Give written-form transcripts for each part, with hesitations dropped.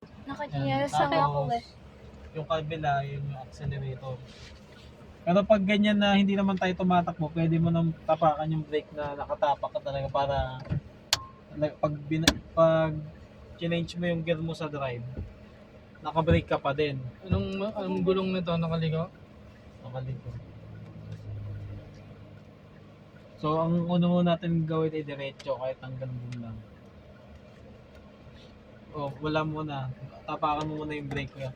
Nakachinelas Yan, lang ako tapos, yung kabila, yung accelerator. Pero pag ganyan na hindi naman tayo tumatakbo, pwede mo nang tapakan yung brake na nakatapak ka talaga para pag change mo yung gear mo sa drive, nakabrake ka pa din. Anong gulong nito nakaligaw? Nakaliko. So, ang una mo natin gawin ay diretso kahit hanggang dun lang. O, wala muna. Tapakan mo muna yung brake ko.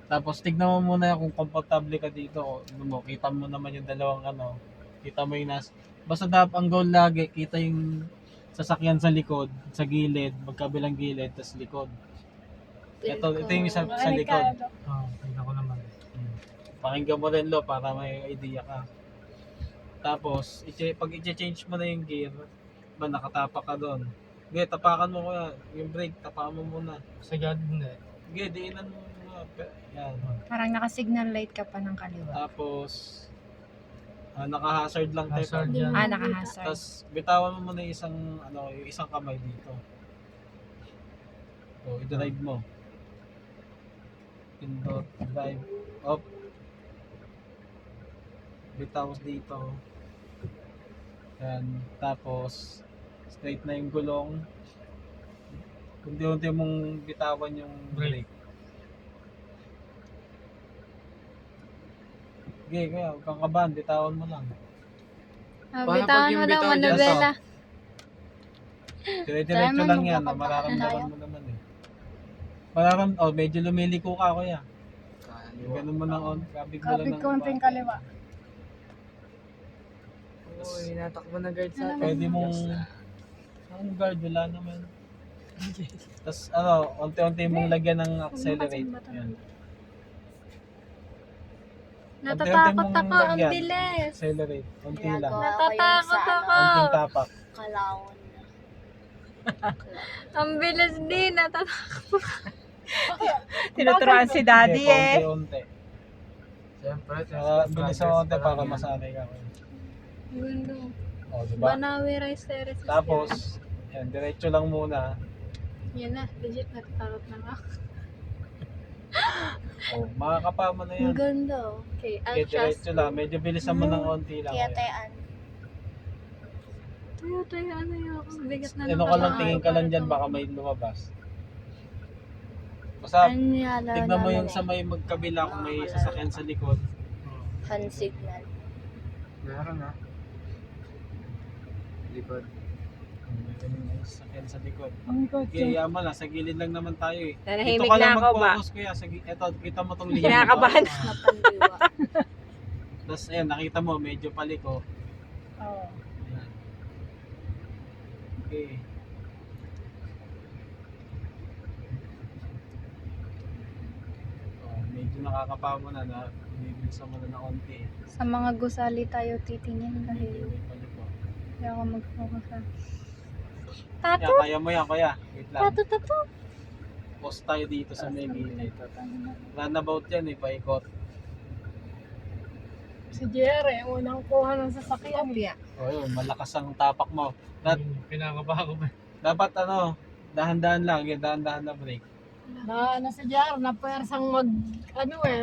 Tapos, tignan mo muna kung komportable ka dito. O, ano mo, kita mo naman yung dalawang ano. Kita mo yung basta dapat ang goal lagi, kita yung sasakyan sa likod, sa gilid, magkabilang gilid, tas likod. Ito yung isa sa likod. Tignan ko naman. Pakinggan mo rin lo para may idea ka. Tapos, pag i-change mo na yung gear, ba nakatapak ka doon. Sige, tapakan mo kuya. Yung brake, tapakan mo muna. Sagad, hindi. Sige, diinan mo muna. Yan. Parang naka-signal light ka pa ng kaliwa. Tapos, naka-hazard lang tayo. Hazard yan. Naka-hazard. Tapos, bitawan mo muna yung isang kamay dito. So, i-drive mo. Pindot, drive, up. Bitaw dito. Yan. Tapos, straight na yung gulong. Unti-unti mong bitawan yung brake. Okay, kaya huwag kang kabahan, bitawan mo lang. Bitawan mo lang, manubela. Dire-diretso lang yan, mararamdaman mo naman eh. Medyo lumiliko ka kuya. Ganun mo ng kabig mo lang ng konting kaliwa. Uy, natakbo na guard sa Pwede mong ang guard, wala naman. Tapos unti-unti mong lagyan ng accelerate. Yan. Natatakot ako, ang bilis. Accelerate, unti lang. Natatakot ako. Unting tapak. Kalawon na. Ang bilis din, natatakot. Tinuturuan si daddy eh. Unti-unti. Siyempre, Bilis ang unti para masanay ka. Gundo. Diba? Banawi rice terrace. Tapos, yan, diretso lang muna. Yan na, legit natatakot na ako. Makakapa mo na yan. Ang ganda. Okay, Okay, I'll trust. diretso lang. Medyo bilisan mo ng onti lang. Kaya tayan. Tayo, ano yun? Ang bigat na Ano ka lang, tingin ka lang dyan, baka may lumabas. Basta, tignan mo yung sa may magkabila kung may sasakyan sa likod. Hand signal. meron na. Likod. May sasakyan sa likod. Ang Okay, yaman lang, sa gilid lang naman tayo eh. Nanahimik Dito ka na lang ako ba? mag-focus kuya. Eto, kita mo tong linya. Kinakabahan. Napandiwa. Tapos ayan, nakita mo, medyo paliko. Oo. Ayan. Okay. Medyo nakakapa mo na, bibilisan mo na ng konti. Sa mga gusali tayo titingin dahil Medyo paliko. kaya ako mag-focus sa... Yan, Tato! kaya mo yan, kuya. Wait lang. Tato! Post tayo dito sa may gilid. Runabout yan eh, paikot. Si Jerry, unang kuha ng sasakyan. O yun, malakas ang tapak mo. Pinakaba ko ba? Dapat dahan-dahan lang, yung dahan-dahan na brake. Na ano si Jerry, na pwersang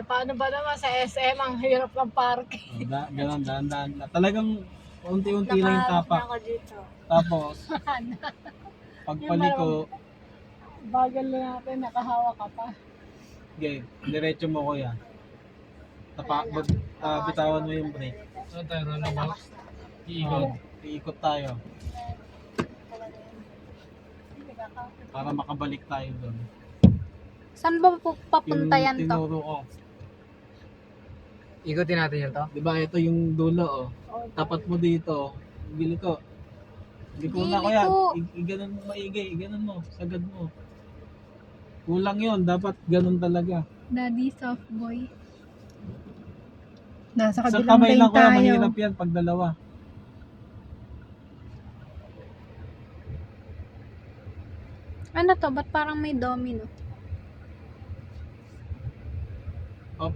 paano ba naman sa SM, ang hirap ng parking. Ganon, dahan-dahan lang. Talagang unti-unti lang yung tapak. ako dito. Tapos, pagpaliko, Bagal na natin, nakahawa ka pa. okay, diretso mo kuya. Bitawan mo yung brake. Saan tayo runabout? Iikot. Iikot tayo para makabalik tayo doon. Saan ba papunta yan to? Tinuro ko. Ikotin natin yun to? Di ba ito yung dulo Tapat mo dito. Gili ko. Hindi ko na kuya. Iganon mo maigi. Iganon mo. Sagad mo. Kulang yon. Dapat ganun talaga. Daddy soft boy. Nasa Sa kabilang kamay lane lang kuya. tayo. Mahirap yan pag dalawa. Ano to? Ba't parang may domino? Up.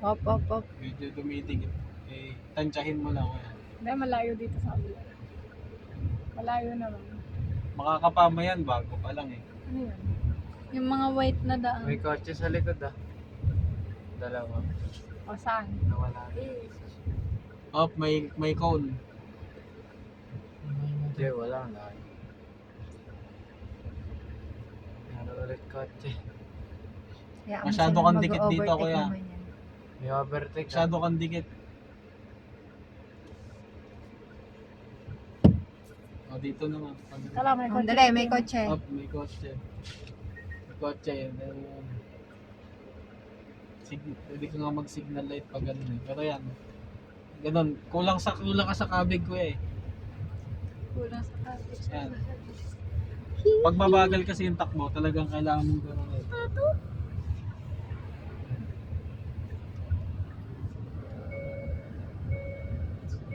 Op. Medyo dumitig. Tansyahin mo lang kuya. Hindi, malayo dito sa kabila. Malayo naman. Makakapama yan bago pa lang eh. Ano yun? Yung mga white na daan. May kotse sa likod ah. Dalawa. O saan? Nawala na. Up, may cone. Hindi, wala na. Meron ulit kotse. Kaya Masyado kang dikit dito, kuya. May overtake. Masyado kang dikit. O, dito naman. Kala may kotse. Dali, may kotse. Up, may kotse. May kotse. Pwede ka nga mag-signal light pag ganun eh. Pero yan. Ganun. Kulang ka sa kabig ko eh. Kulang sa traffic. Yan. Pag mabagal kasi yung takbo, talagang kailangan mong ganun eh.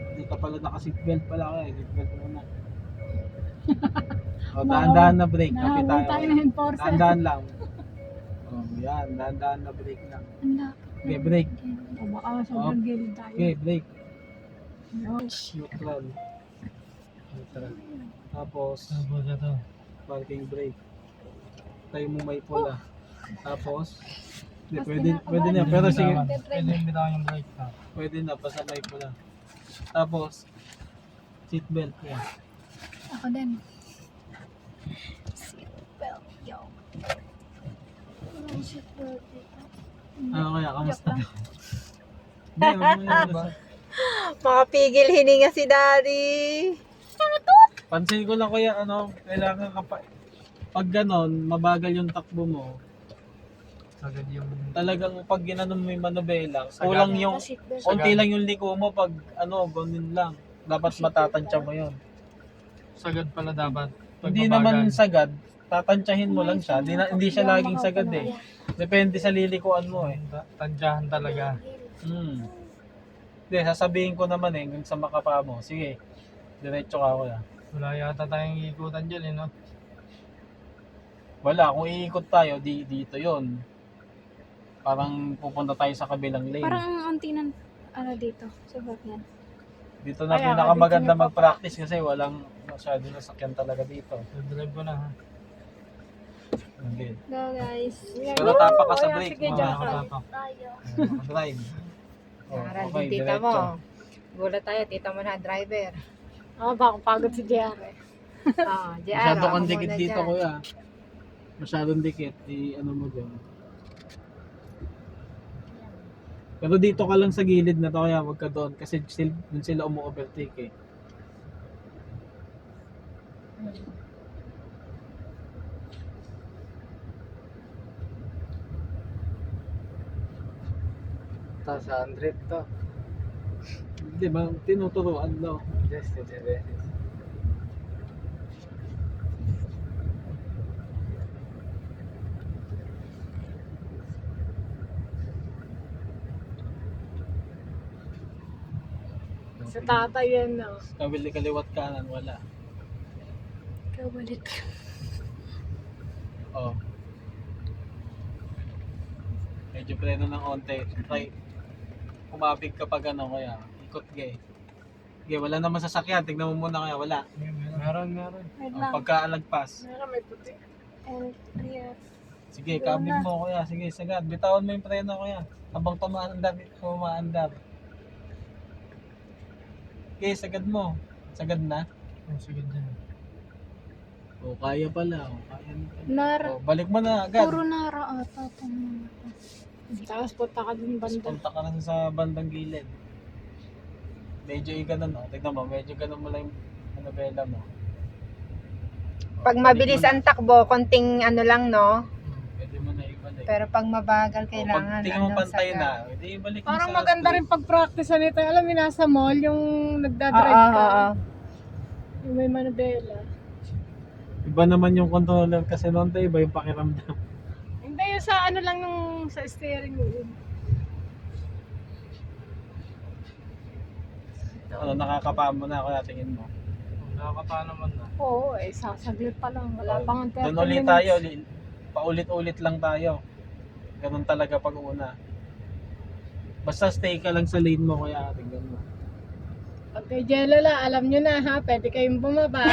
Hindi ka pala naka-seatbelt pala ka eh. Seatbelt muna. O, dahan-dahan na brake. Kapit Nahabol tayo. tayo ng enforcer. Dahan-dahan lang. O, yan. Dahan-dahan na brake lang. Ang lapit. Okay, brake. O baka sobrang gilid tayo. Okay, brake. Yun. Neutral. Neutral. Tapos, Tapos ito. parking brake. Tayo mo may pula. Tapos, hindi, pwede na. Pero sige, Pwede yung bitawan yung brake ah. pwede na. Basta may pula. Tapos, seatbelt. Yan. Ako din. Seatbelt, yo. Walang seatbelt dito. Ano kaya? Kamusta? Hindi, wag mo yan. Makapigil hininga si Daddy. Pansin ko lang kuya, kailangan ka pa, pag ganon, mabagal yung takbo mo, Agad yung... talagang pag ginanon mo yung manubela, Sagad. kulang yung, Seatbelt. konti lang yung liko mo pag, ganon lang. Dapat matatansya mo yun. Sagad pala dapat. Pag Hindi mabagal. naman sagad, tatantyahin mo lang siya. Hindi siya laging sagad eh. Depende sa lilikuan mo eh. Tansyahan talaga. Hindi, sasabihin ko naman eh, kung sa makapa mo, sige, diretso ka kuya. Wala yata tayong ikutan dyan eh no? Wala, kung iikot tayo, dito yon. Parang pupunta tayo sa kabilang lane. Parang ang unti ng dito. Sa bakyan. Dito na Kaya, pinakamaganda dito niyo mag-practice kasi walang masyado na sakyan talaga dito. Drive ko na ha. Hindi. Go guys. Pero tapa ka sa Kaya, brake, sige, mga dyan ka. Nakatapak. drive. Oh, Aral okay, din tita diretso. mo. Gulat tayo, tita mo na driver. Ako baka pagod si JR eh. Oo, JR. Masyado kang ako dikit muna dito dyan. kuya. Masyadong dikit. Ano mo dyan. Pero dito ka lang sa gilid na to kaya wag ka doon kasi dun sila umu-overtake eh. Tapos 100 to. Di ba? Tinuturuan no. Just to the beses. Sa tatay yan no. Kaliwat kanan wala. Kawalit. Oh. Medyo preno ng onte. Try. Kumabig ka pag kaya ikot gay. Okay, wala naman sasakyan. Tignan mo muna kaya wala. Meron. Wait Oh, lang. pagkaalagpas. Meron may puti. And rear. Sige, kabig mo kuya. Sige, sagad. Bitawan mo yung preno kuya. Habang tumaandar. Okay, sagad mo. Sagad na. Sige dyan. O, kaya pala. O, kaya na pala. Nara. O, balik mo na agad. Puro nara ata. Tapos punta ka dun Tapos banda. punta ka na sa bandang gilid. Medyo ganun, no? Tignan mo, medyo ganun mo lang yung manubela mo. O, Pag balik mabilis mo na. ang takbo, konting ano lang, no? Pwede mo na ibalik. Pero pag mabagal, O, kailangan pag tingin mo pantay sagad. na, hindi ibalik mo Parang sa maganda straight. rin pag-practice nito. Alam mo, nasa mall, yung Oo, nagdadrive ka. oo. Yung may manubela. Iba naman yung controller kasi noon tayo, iba yung pakiramdam. Hindi, yung sa ano lang nung sa steering wheel. Ano, nakakapa mo na, kaya tingin mo. Nakakata naman na. Oo, sasaglit pa lang. Wala pang 30 Doon ulit minutes. tayo, paulit-ulit lang tayo. Ganun talaga pag una. Basta stay ka lang sa lane mo, kaya tingnan mo. Pag kay Jello la, alam nyo na ha, pwede kayong bumaba.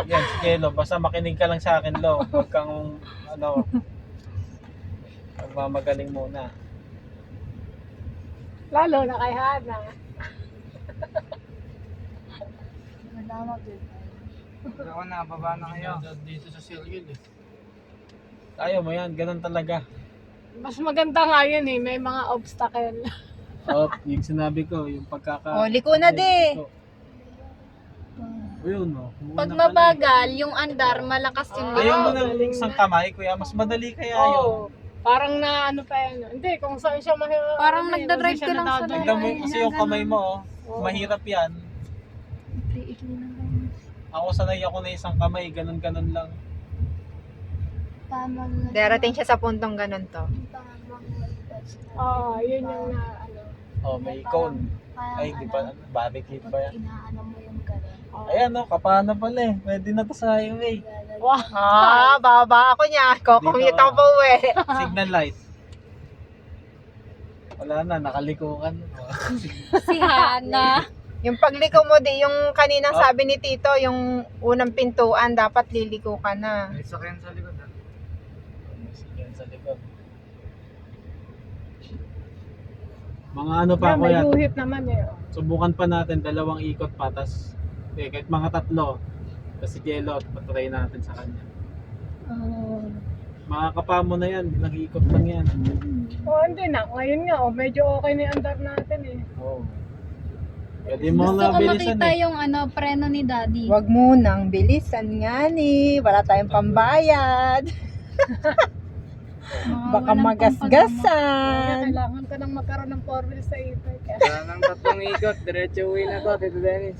Yes, Jello, basta makinig ka lang sa akin, Lo. Huwag kang, ano, magmamagaling muna. Lalo na kay Hana. Ako na, baba na kayo. Dito sa Silgil eh. Kaya mo yan, ganun talaga. Mas maganda nga yun eh, may mga obstacle. Yung sinabi ko, yung Oh, liko na di. Yun, no. Pag mabagal, yung andar, malakas yung Ayaw mo liko. ng isang kamay, kuya. Mas madali kaya yun. Oo. Parang na ano pa yan. Hindi, kung saan siya mahirap. Parang nagdadrive ka lang sa Tignan mo kasi yung kamay mo, Oo. mahirap yan. Ako sanay ako na isang kamay, ganun-ganun lang. Darating siya sa puntong ganun to. Oo, yun yung na ano. Oh, may cone. Ay, di ba, barricade ba yan? Inaano mo yung ganun. Ayan, no, kapana pala eh. Pwede na to sa highway. Wow. Bababa ako niya. Kukumute Dito, ako pa uwi. Signal light. Wala na, nakalikukan. Si Hana. Yung pagliko mo di, yung kaninang sabi ni Tito, yung unang pintuan, dapat liliko ka na. May sakyan sa likod. ah. Signal sa likod. Mga ano pa Yeah, ako may yan. guhit naman eh. Subukan pa natin, 2 ikot patas. Kahit mga 3. Kasi Jello, patry natin sa kanya. Makakapa mo na yan, nag-iikot lang yan. Oh, hindi na. Ngayon nga, oh, medyo okay na yung andar natin eh. Oo. Pwede mo Gusto na ko bilisan makita eh. yung preno ni Daddy. Huwag mo nang bilisan nga ni. Wala tayong pambayad. Mga Baka walang Kaya magasgasan. kailangan ko nang magkaroon ng 4 wheels sa ipay. Wala nang 3 ikot, diretso uwi na to, Tito Dennis.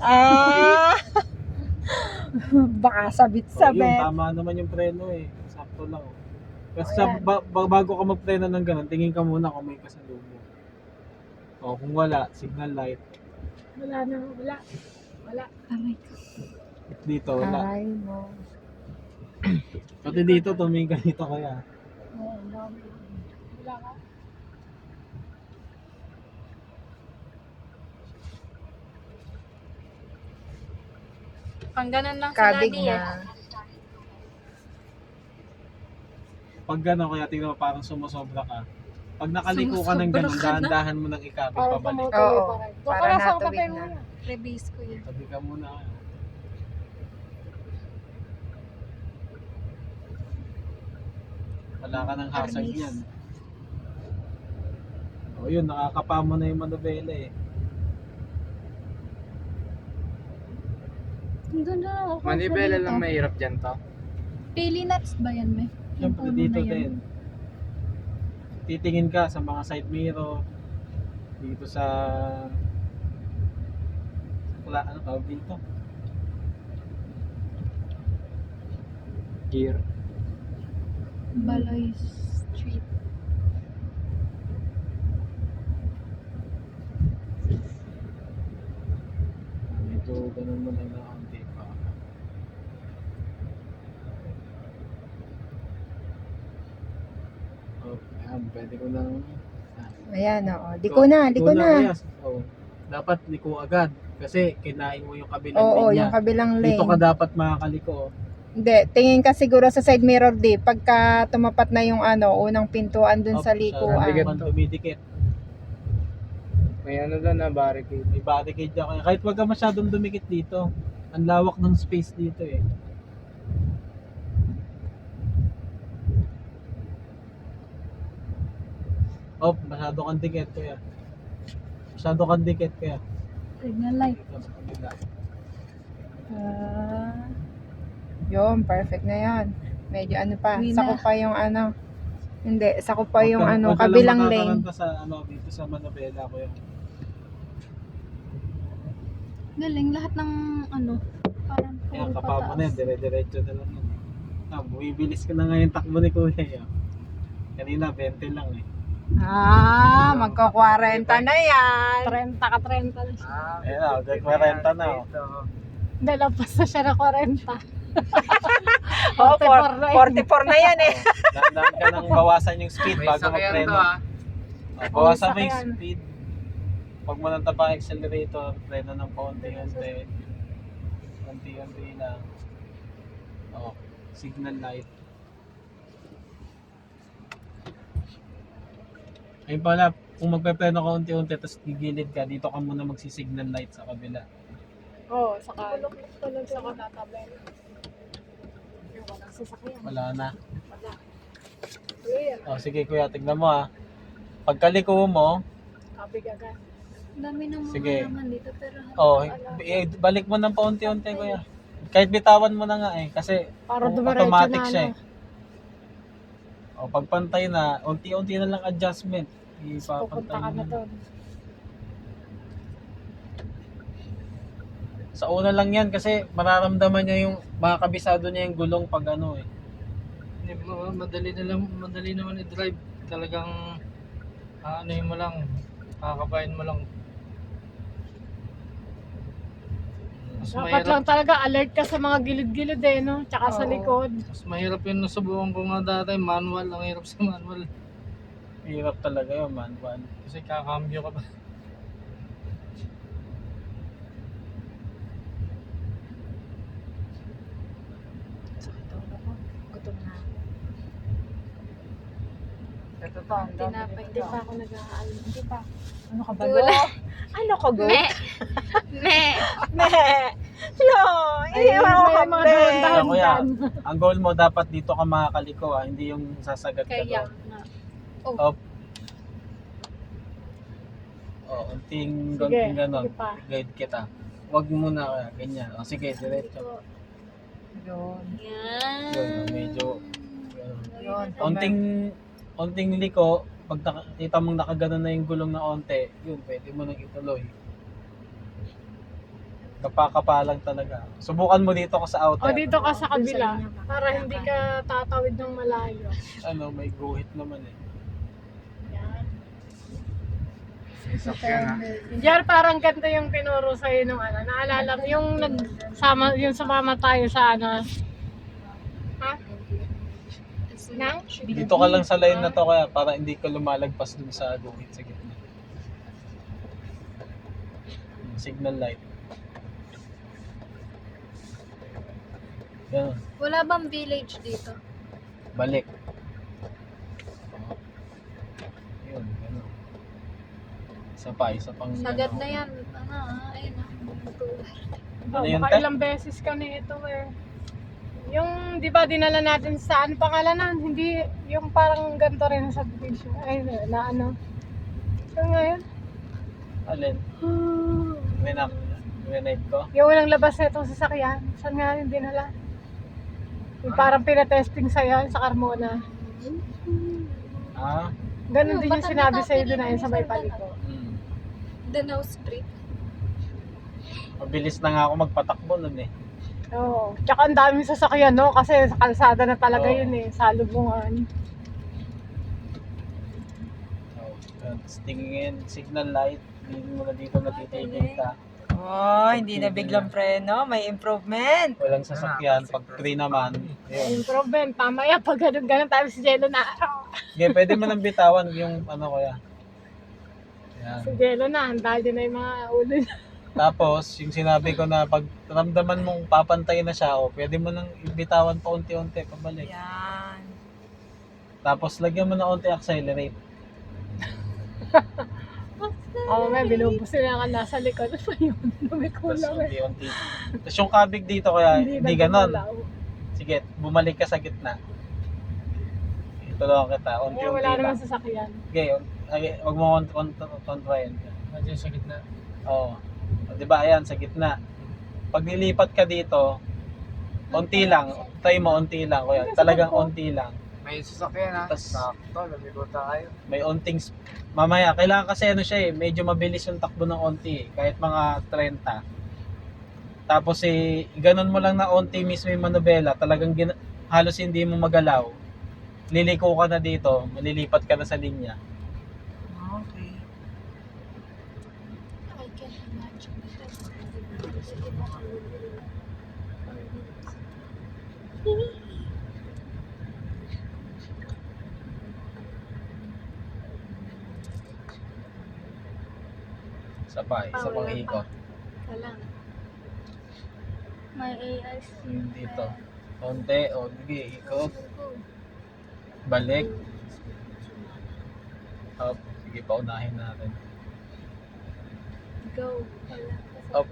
Baka Yun, sabit-sabit. tama naman yung preno eh. Sakto lang. Kasi bago ka magpreno ng ganun, tingin ka muna kung may kasalubong. O kung wala, signal light. Wala na, wala. Wala. Dito, wala. Aray mo. Pati dito, tumingin ka dito kaya. Wala ka. Pang ganun lang si Kabig Daddy eh. na. Pag gano'n, kaya tingnan mo parang sumusobra ka. Pag nakaliko ka ng gano'n, dahan-dahan mo nang ikabit Parang pabalik. tumutuloy Oo, pa rin. So, para para sa natuwid kape na. muna. Rebase ko yun. Tabi ka muna. Wala ka ng hazard Arnis. yan. O yun, nakakapa mo na yung manubela eh. Doon na ako. Manibela dito. lang mahirap dyan to. Pili nuts ba yan, me? Siyempre Yung dito puno na yan. din. Titingin ka sa mga side mirror. Dito sa... Wala, ano tawag dito? Gear. Baloy Street. Medyo ganun mo lang na konti pa. Oh, ayan, pwede ko lang. Ayan, oo. Liko na, liko na. Oh, dapat liko agad. Kasi kinain mo yung kabilang Oo, linya. yung kabilang Dito ka lane. dapat makakaliko. Oh. Hindi, tingin ka siguro sa side mirror di. Pagka tumapat na yung unang pintuan dun sa likuan. Dumidikit. Dumidikit. May ano doon na barricade. May barricade ako. Kahit wag ka masyadong dumikit dito. Ang lawak ng space dito eh. Oh, masyado kang dikit kaya. Masyado kang dikit kaya. Signal light. Ito sa kabila. Yun, perfect na yan. Medyo ano pa, Uwi na. sakop pa yung ano. Hindi, sakop pa yung Wag ka- ano, wag ka lang kabilang lane. makakaranta sa ano dito sa Manobela ko yun. Galing, lahat ng parang Kaya puro kapapa pataas. na yan, dire-diretso na lang yun. Bumibilis ka na ngayon takbo ni Kuya yun. Kanina 20 lang eh. Magko-40 na yan. 30 ka 30 na siya. Ayun na, 40 na oh. Nalapas na siya na 40. Oh, 44 na yun. 44 na yan eh. Dahan-dahan ka nang bawasan yung speed May bago sakyan mag-preno. to ah. Bawasan mo May yung sakyan. speed. Pag mo nang tapa accelerator, preno ng konti-unti. Konti-unti lang. Oh, signal light. Ayun pala, kung magpe-preno ka unti-unti tapos gigilid ka, dito ka muna magsi-signal light sa kabila. Oo, saka tatabel. Yung walang sasakyan. Wala na. Wala. Clear. Oh, sige kuya, tignan mo ha. Pagkaliko mo, Kabig agad. Ang dami ng mga Sige. laman dito pero balik mo ng paunti-unti kuya. Kahit bitawan mo na nga eh, kasi Para kung dumiretso automatic na, siya ano. eh. O pagpantay na, unti-unti na lang adjustment. Pupunta Ipapantay ka mo na na. doon. Sa una lang yan kasi mararamdaman niya yung makakabisado niya yung gulong pag ano eh. Madali naman i-drive. Talagang aanohin mo lang, kakabayan mo lang. Mas Dapat mahirap, lang talaga alert ka sa mga gilid-gilid eh, no? Tsaka sa Oo. likod. mas mahirap yun nasubukan ko nga dati, manual, ang hirap sa manual. Hirap talaga yun, man. Kasi kakambyo ka pa. Sakit ulo ko. Gutom na ako. Ito pa, ang dami tinapay Hindi pa ako nag-aaral. Hindi pa. Ano ka ba, Go? Ano ka, Go? Me! Me! Ne! Lo! Ay, Iiwan ko may ka, mga be. dahan-dahan Ano, kuya? dyan. Ang goal mo dapat dito ka makakaliko hindi yung sasagat ka Kaya doon. nga. Oh, unting Sige, ganon. sige pa. Guide kita. Huwag muna kaya, ganyan. O sige, diretso. Yun. Yan. Yun, medyo Yun. onting liko, pag nakita mong nakaganon na yung gulong na onte, yun, pwede mo nang ituloy. Kapakapalang talaga. Subukan mo dito ka sa outer. O dito ka sa kabila. Dun sa Para hindi ka tatawid ng malayo. Ano, may guhit naman eh. Yan. Sasakyan ha. Diyan parang ganito yung tinuro sa'yo nung ano. Naalala mo yung nagsama, yung sumama tayo sa ano. Ha? Nang? Dito ka lang sa line na to kaya para hindi ka lumalagpas dun sa guhit sa gitna. Signal light. Yan. Wala bang village dito? Balik. Yun, gano'n. Isa pang Sagad ano. na yan. Ayun na. Ano yun, Baka te? ilang beses ka nito eh. Yung, di ba, dinala natin sa ano pangalanan? Hindi, yung parang ganito rin sa subdivision. Ay, na ano. So ngayon, Alin? Winake ko? yung walang labas na itong sasakyan. Saan nga yung dinala? Yung parang pinatesting sa'yo sa Carmona. Ah? Ganon Ano, din yung ba't sinabi sa'yo natatili doon ayun ni sa may Sir paliko. Danau Street. Mabilis na nga ako magpatakbo nun eh. Oo. Tsaka ang daming sasakyan, no? Kasi sa kalsada na talaga Oo. yun eh. Salubungan. Oh, yun. Tingin, signal light. Hindi mo na dito natitigil ka. Oh, hindi na biglang preno. May improvement. Walang sasakyan. Pag free naman, yun. Improvement. Mamaya pag ganun tayo si Jello na. Okay, pwede mo nang bitawan yung ano kuya. Yan. Si Jello na. Handa din na yung mga ulo niya. Tapos, yung sinabi ko na pag ramdaman mong papantay na siya, pwede mo nang ibitawan pa unti-unti pabalik. Yan. Tapos, lagyan mo na unti accelerate. Oo, may binubos nila ka nasa likod. Ano yun? Tapos, Lumikulang eh. unti-unti. Tapos, yung kabig dito, kaya hindi ganon. nagumulaw. Sige, bumalik ka sa gitna. Itulungan kita, Kaya unti-unti wala naman lang. sasakyan. Okay, huwag mo kontrayan. Nandiyan sa gitna. Oo. O, di ba, ayan, sa gitna. Pag nilipat ka dito, unti lang. Try mo, unti lang. Kuya. Talagang unti lang. May sasakyan ha. Tas- Sakto, lumiko tayo. May unting mamaya kailangan kasi ano siya medyo mabilis yung takbo ng onti kahit mga 30. Tapos ganun mo lang na onti mismo yung manobela, talagang halos hindi mo magalaw. Liliko ka na dito, malilipat ka na sa linya. Okay. I can imagine. Sabay, sa Wala pang-ikot. Wala. May AIC. Dito. Konti. O, sige, ikot. Balik. Up. Sige, paunahin natin. Go. Wala. Up.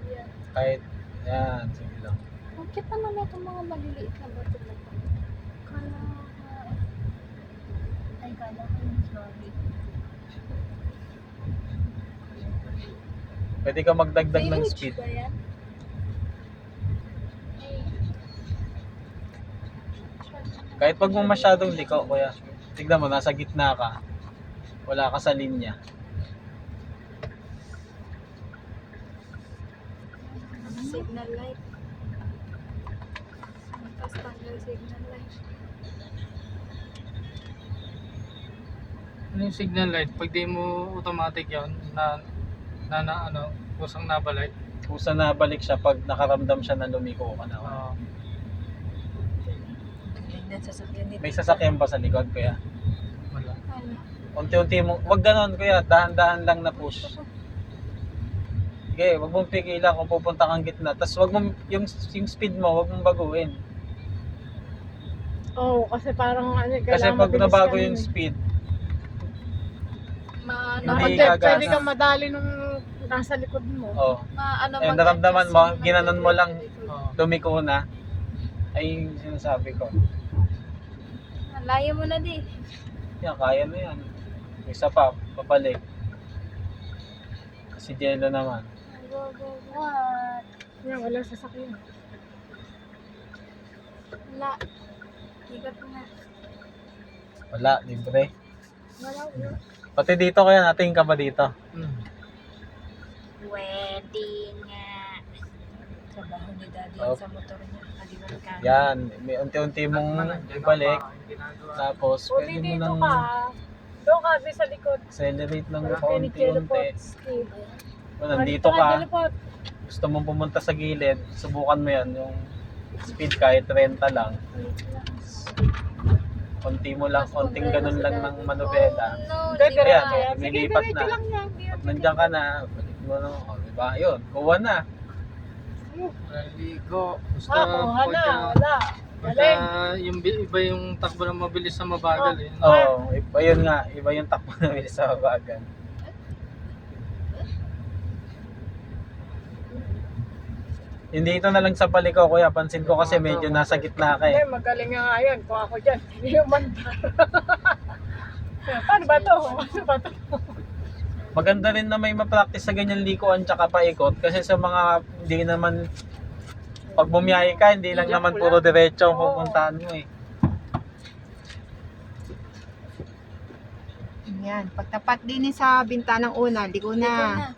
Kahit, yan, sige lang. Bakit naman ito mga maliliit na bato na to? Kala ay, kala ko yung sorry. Pwede ka magdagdag ng speed. Ba yan? Kahit wag mo masyadong liko, kuya. Tignan mo, nasa gitna ka. Wala ka sa linya. Signal light. Tapos tanggal signal light. Ano yung signal light? Pag di mo automatic yan, kusang nabalik. Kusa na balik siya pag nakaramdam siya na lumiko ka na. Oo. May sasakyan ba sa likod, kuya? Wala. Ano? Unti-unti mo, wag ganon, kuya. Dahan-dahan lang na push. Sige, wag mong pigilan kung pupunta kang gitna. Tapos wag mo, yung speed mo, wag mong baguhin. Oo, kasi parang ano, Kasi kailangan pag mabilis nabago ka yung nun eh. speed, Ano, Hindi gagana. Pwede kang madali nung nasa likod mo. oh, ano naramdaman mo, ginanon mo lang, Oo. lumiko na. Ay, yung sinasabi ko. Layo mo na di. Yan, kaya na yan. Isa pa, papalik. Si Jello naman. Go, go, what? Yan, walang sasakyan. Wala. Ikat na. Wala, libre. Wala. Pati dito kaya natin ka ba dito? Pwede nga. Trabaho ni daddy Oh. sa motor niya. Kaliwan ka. Yan, may unti-unti mong ibalik. Tapos, O, pwede mo dito nang ka. Doon ka, di sa likod. accelerate ng Parang kay ni Jello paunti-unti. Potski. Kung nandito Jello ka, Pot. gusto mong pumunta sa gilid, subukan mo yan, yung speed kahit 30 lang. Konti mo lang, konting ganun lang ng manubela. No, Hindi, di diretso ba? yan. Sige, Lumilipat diretso na. lang yan. Pag nandiyan ka na, balik mo na, diba? Yun, kuha na. Ligo. Basta Kuha na. pagka, Wala. pagka Galing. yung iba yung takbo ng mabilis sa mabagal eh. Oo, iba yun nga, iba yung takbo na bilis sa babagan. Hindi ito na lang sa paliko, kuya. Pansin ko kasi medyo nasa gitna ka Hindi, eh. magaling nga ngayon. Kung ako dyan, hindi yung mandar. Paano ba to? Paano ba to? Maganda rin na may ma-practice sa ganyan likuan tsaka paikot. Kasi sa mga hindi naman, pag bumiyahe ka, hindi lang naman puro diretso ang pupuntahan mo eh. Yan, pagtapat din sa bintanang una, liko na.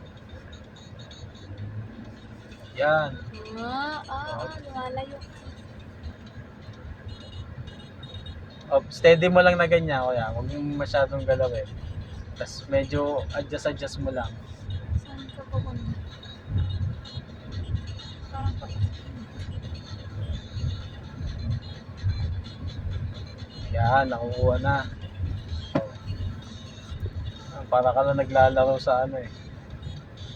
Yan. Lumalayo. Steady mo lang na ganyan, kuya. Huwag mo masyadong galawin. Tapos medyo adjust mo lang. Saan ka pupunta? Parang pa. Yan, nakukuha na. Para ka na naglalaro sa ano eh.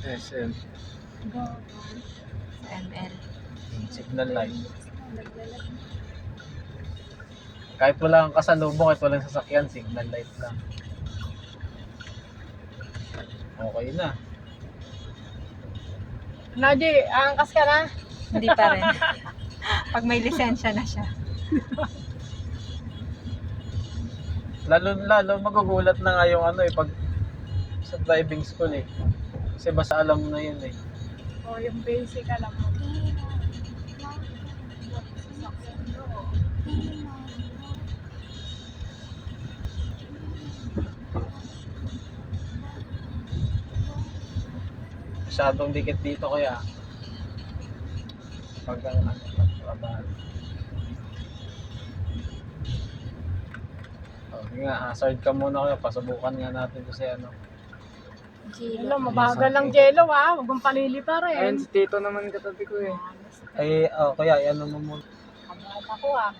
SM. Go. ML. Signal light. Kahit wala kang kasalubong, kahit walang sasakyan, signal light lang. Okay na. Naji, angkas ka na? Hindi pa rin. Pag may lisensya na siya. Lalo magugulat na nga yung ano eh, pag sa driving school eh. Kasi basta alam mo na yun eh. O, yung basic alam mo. Masyadong dikit dito kaya. Pag ang trabaho. Sige nga, hazard ka muna kayo. Pasubukan nga natin kasi ano. Hello, mabagal lang Jello ha. Huwag mong palili pa rin. Ayun, si Tito naman katabi ko eh. Ay, kaya ano mo muna. Kabahan ako ah.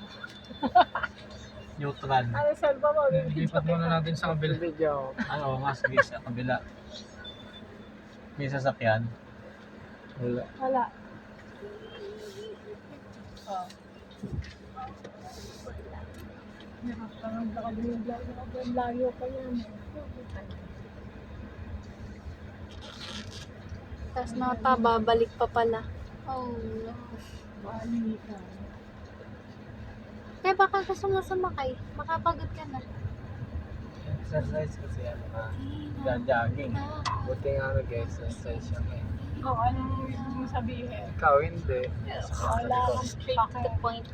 Neutral. Ano selva mo? Lipat muna natin sa kabila. Ano, nga, sige sa kabila. May sasakyan. Wala. Wala. Layo pa yan. Tapos nota, babalik pa pala. Oh, no. Bali ka. Kaya baka gusto mo sumakay. Makapagod ka na. Exercise kasi jogging. Buti nga nag-exercise siya ngayon. O, anong gusto mo sabihin? Ikaw hindi. Wala kang Straight to the point.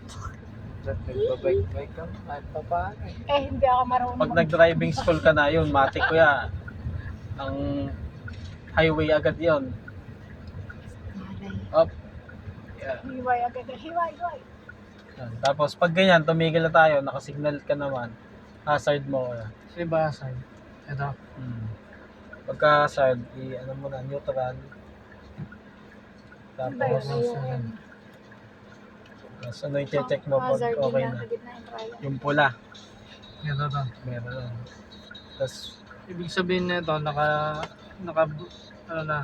Nagbabike-bike ka kahit pa paano eh. Eh, hindi ako marunong. Pag nag-driving school ka na yun, matik ko yan. Ang highway agad yun. Up. Yeah. Hiway agad. Hiway. Yan. Tapos pag ganyan, tumigil na tayo, nakasignal ka naman, hazard mo. Si Basay. Ito. Pagka hazard, ano mo na, neutral. Iba Tapos, yun. ano yung check mo pag Hazard okay din na. sa gitna yung trial. Yung pula, Ito to. meron. Tapos, Ibig sabihin na ito, ano na,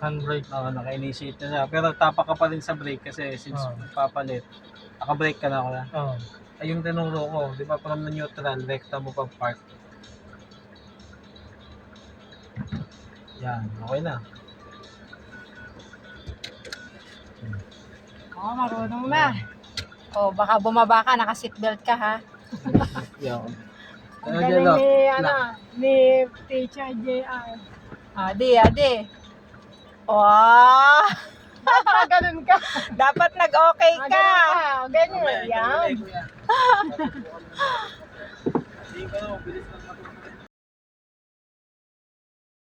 handbrake. naka-initiate na siya. Pero tapa ka pa rin sa brake kasi since papalit, naka-brake ka na kuya. Oo. Ay, yung tinuro ko, di ba from the neutral, rekta mo pag park. Yan, okay na. Oh, marunong na. Oh, baka bumaba ka, naka-seatbelt ka ha. Yan. Ang galing ni Teacher JR. Adi. Wow! Ganun ka. Dapat nag-okay ka. Ganyan. Yan. Hindi ko na, bilis na